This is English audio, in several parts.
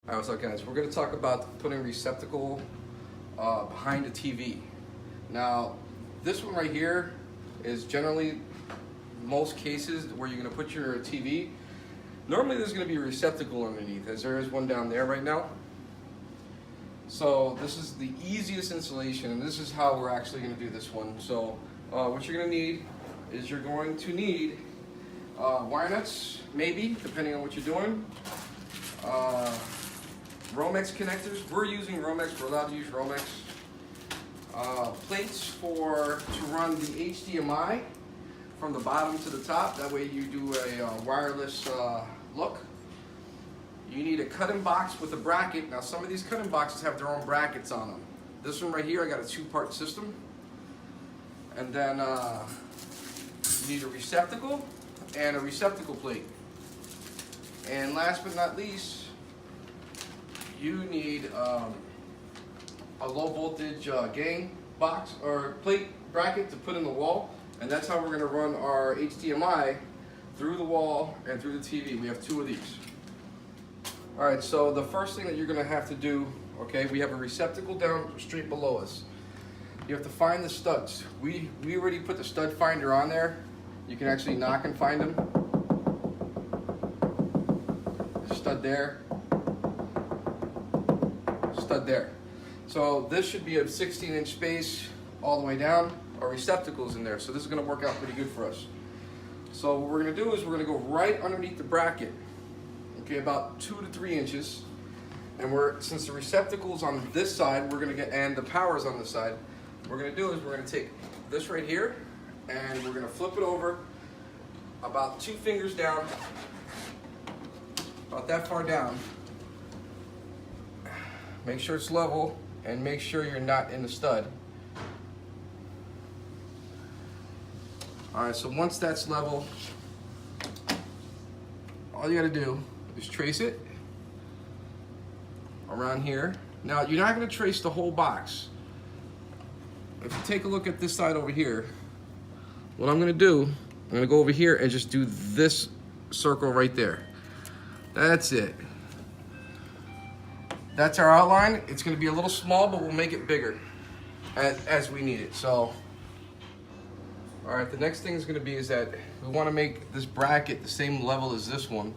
Alright, what's up guys? We're going to talk about putting a receptacle behind the TV. Now, this one right here is generally most cases where you're going to put your TV. Normally there's going to be a receptacle underneath, as there is one down there right now. So this is the easiest installation, and this is how we're actually going to do this one. So what you're going to need is wire nuts, maybe, depending on what you're doing. Romex connectors. We're using Romex. We're allowed to use Romex. Plates to run the HDMI from the bottom to the top. That way you do a wireless look. You need a cutting box with a bracket. Now some of these cutting boxes have their own brackets on them. This one right here, I got a two-part system. And then you need a receptacle and a receptacle plate. And last but not least, you need a low voltage gang box or plate bracket to put in the wall, and that's how we're going to run our HDMI through the wall and through the TV. We have two of these. Alright, so the first thing that you're going to have to do, okay, we have a receptacle down straight below us. You have to find the studs. We already put the stud finder on there. You can actually knock and find them. Stud there. Stud there. So this should be a 16-inch space all the way down. Our receptacle's in there, so this is going to work out pretty good for us. So what we're going to do is we're going to go right underneath the bracket, okay, about 2 to 3 inches. And since the receptacle's on this side, and the power's on this side, what we're going to do is we're going to take this right here and we're going to flip it over about 2 fingers down, about that far down. Make sure it's level and make sure you're not in the stud. Alright, so once that's level, all you gotta do is trace it around here. Now, you're not gonna trace the whole box. If you take a look at this side over here, what I'm gonna do, I'm gonna go over here and just do this circle right there. That's it. That's our outline. It's going to be a little small, but we'll make it bigger as we need it. So, all right, the next thing is going to be is that we want to make this bracket the same level as this one.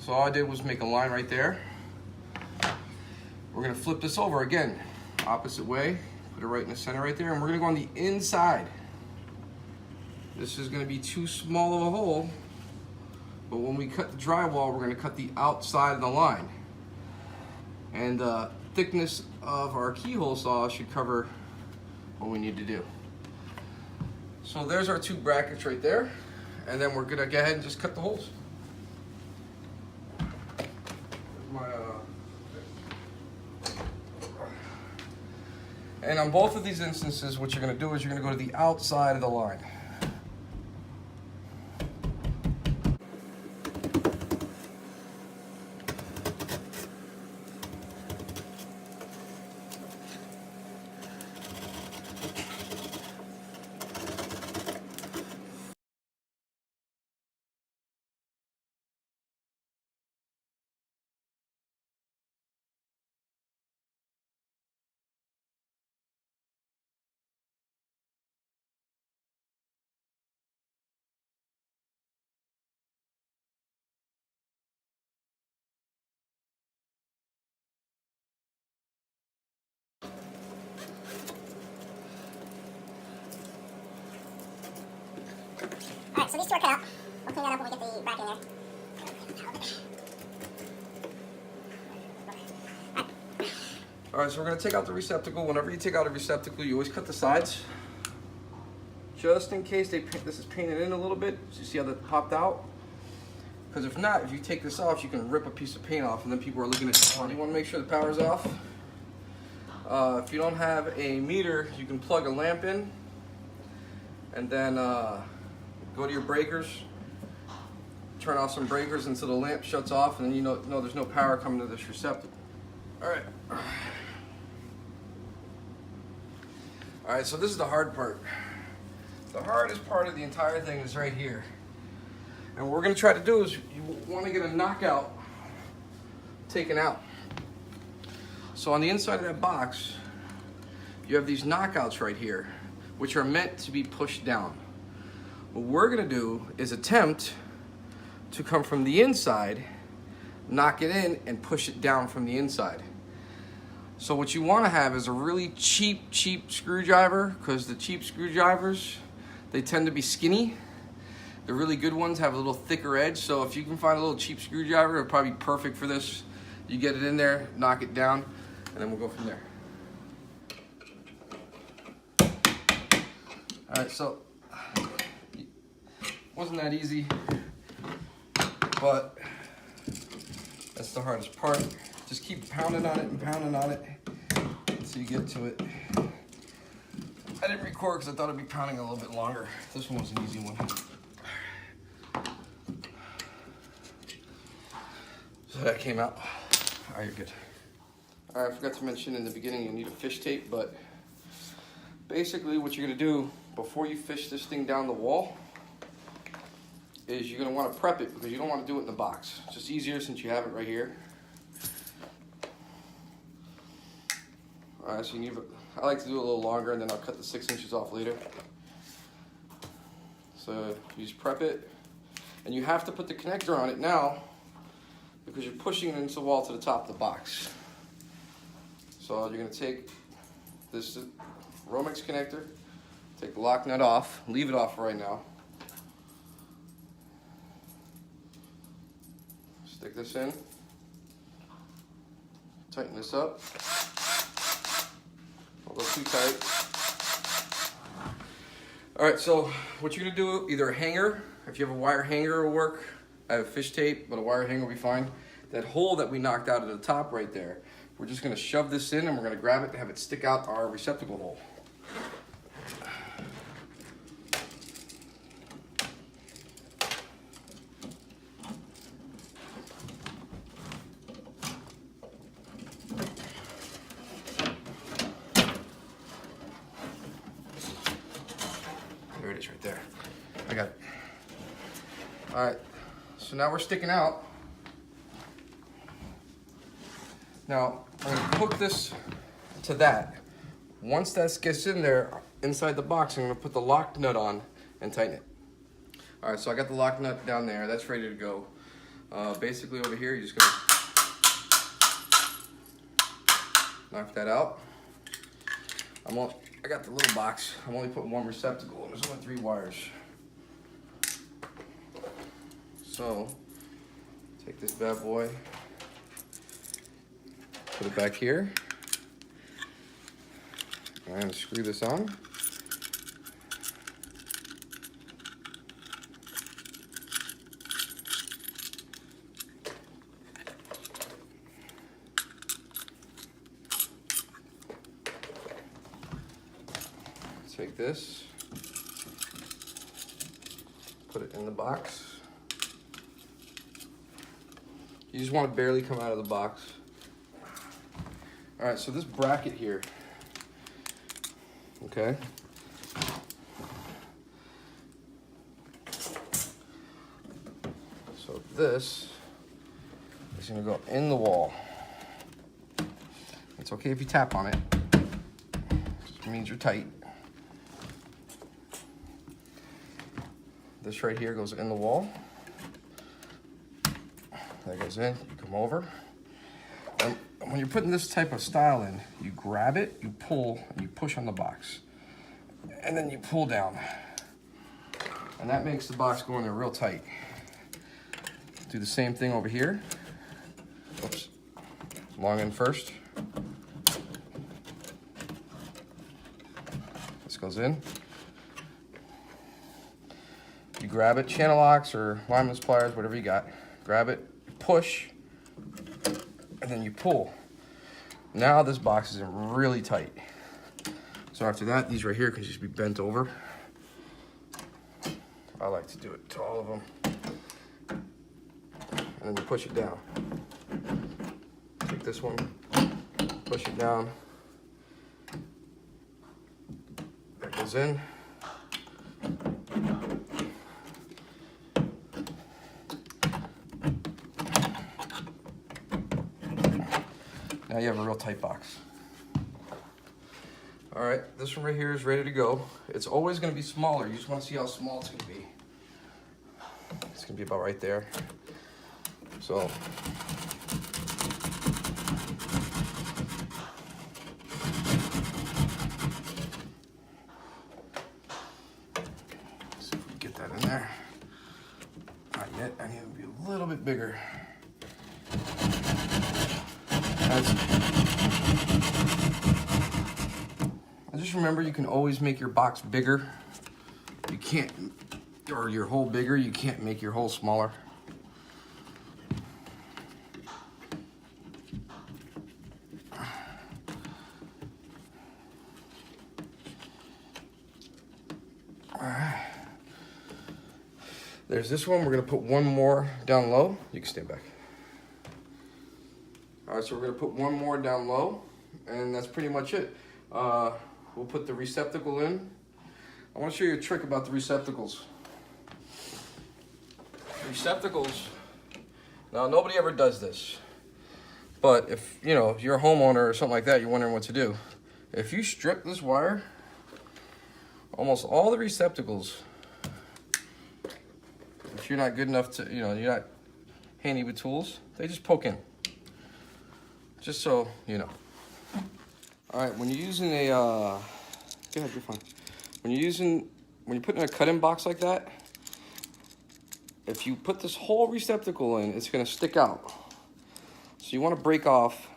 So all I did was make a line right there. We're going to flip this over again, opposite way, put it right in the center right there, and we're going to go on the inside. This is going to be too small of a hole, but when we cut the drywall, we're going to cut the outside of the line. And the thickness of our keyhole saw should cover what we need to do. So there's our 2 brackets right there. And then we're gonna go ahead and just cut the holes. And on both of these instances, what you're gonna do is you're gonna go to the outside of the line. Alright, so these 2 are cut out. We'll clean that up when we get the bracket in there. Alright, so we're going to take out the receptacle. Whenever you take out a receptacle, you always cut the sides. Just in case this is painted in a little bit. So you see how that popped out? Because if not, if you take this off, you can rip a piece of paint off and then people are looking at you. You want to make sure the power's off. If you don't have a meter, you can plug a lamp in. And then go to your breakers, turn off some breakers until the lamp shuts off, and then you know there's no power coming to this receptacle. Alright, so this is the hard part. The hardest part of the entire thing is right here. And what we're going to try to do is you want to get a knockout taken out. So on the inside of that box, you have these knockouts right here, which are meant to be pushed down. What we're gonna do is attempt to come from the inside, knock it in, and push it down from the inside. So what you wanna have is a really cheap screwdriver, because the cheap screwdrivers, they tend to be skinny. The really good ones have a little thicker edge, so if you can find a little cheap screwdriver, it'll probably be perfect for this. You get it in there, knock it down, and then we'll go from there. All right, so wasn't that easy, but that's the hardest part. Just keep pounding on it and pounding on it until you get to it. I didn't record because I thought I'd be pounding a little bit longer. This one was an easy one. So that came out. All right, you're good. All right, I forgot to mention in the beginning you need a fish tape, but basically what you're gonna do before you fish this thing down the wall is you're gonna wanna prep it, because you don't wanna do it in the box. It's just easier since you have it right here. All right, so you need, I like to do it a little longer and then I'll cut the 6 inches off later. So you just prep it, and you have to put the connector on it now because you're pushing it into the wall to the top of the box. So you're gonna take this Romex connector, take the lock nut off, leave it off right now. Stick this in, tighten this up. Don't go too tight. All right, so what you're gonna do, either a hanger, if you have a wire hanger will work. I have fish tape, but a wire hanger will be fine. That hole that we knocked out at the top right there, we're just gonna shove this in and we're gonna grab it and have it stick out our receptacle hole. There it is right there. I got it. All right, so now we're sticking out. Now, I'm gonna hook this to that. Once that gets in there, inside the box, I'm gonna put the lock nut on and tighten it. All right, so I got the lock nut down there. That's ready to go. Basically over here, you're just gonna knock that out. I got the little box. I'm only putting one receptacle, and there's only 3 wires. So, take this bad boy, put it back here, and screw this on. Take this, put it in the box. You just want to barely come out of the box. All right, so this bracket here, okay? So this is gonna go in the wall. It's okay if you tap on it. Just means you're tight. This right here goes in the wall. That goes in, you come over. And when you're putting this type of style in, you grab it, you pull, and you push on the box. And then you pull down. And that makes the box go in there real tight. Do the same thing over here. Oops, long end first. This goes in. You grab it, channel locks or lineman's pliers, whatever you got. Grab it, push, and then you pull. Now this box is in really tight. So after that, these right here can just be bent over. I like to do it to all of them. And then you push it down. Take this one, push it down. That goes in. Now you have a real tight box. All right, this one right here is ready to go. It's always gonna be smaller. You just wanna see how small it's gonna be. It's gonna be about right there. So, see if we can get that in there. Not yet, I need it to be a little bit bigger. And just remember, you can always make your box bigger. You can't, or your hole bigger, you can't make your hole smaller. Alright. There's this one, we're gonna put one more down low. You can stand back. Alright, so we're gonna put one more down low, and that's pretty much it. We'll put the receptacle in. I want to show you a trick about the receptacles. Receptacles, now nobody ever does this, but if you know, if you're a homeowner or something like that, you're wondering what to do. If you strip this wire, almost all the receptacles, if you're not good enough to, you know, you're not handy with tools, they just poke in. Just so you know. All right, when you're using a, go ahead, you're fine. When you're putting a cut-in box like that, if you put this whole receptacle in, it's gonna stick out. So you wanna break off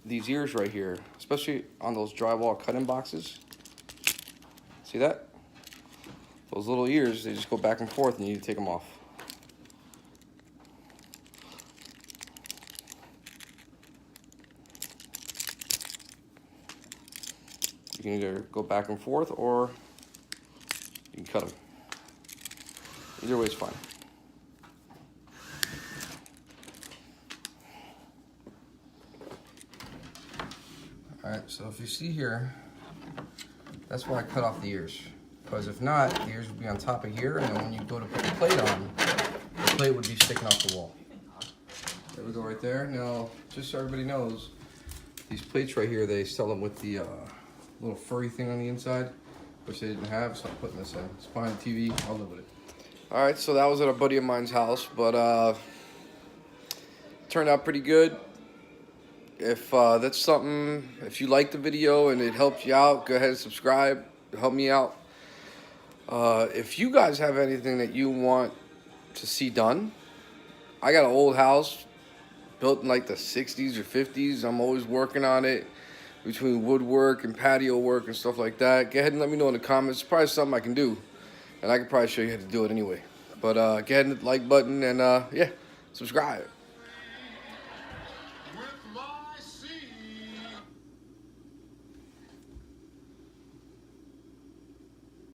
these ears right here, especially on those drywall cut-in boxes. See that? Those little ears, they just go back and forth and you need to take them off. You can either go back and forth or you can cut them. Either way is fine. All right, so if you see here, that's why I cut off the ears. Because if not, the ears would be on top of here, and then when you go to put the plate on, the plate would be sticking off the wall. There we go right there. Now, just so everybody knows, these plates right here, they sell them with the little furry thing on the inside, which they didn't have, so I'm putting this in. It's behind the TV, I'll live with it. All right, so that was at a buddy of mine's house, but turned out pretty good. If that's something, if you like the video and it helped you out, go ahead and subscribe, help me out. If you guys have anything that you want to see done, I got an old house built in like the 60s or 50s. I'm always working on it, between woodwork and patio work and stuff like that. Go ahead and let me know in the comments. It's probably something I can do, and I can probably show you how to do it anyway. But go ahead and hit the like button and yeah, subscribe.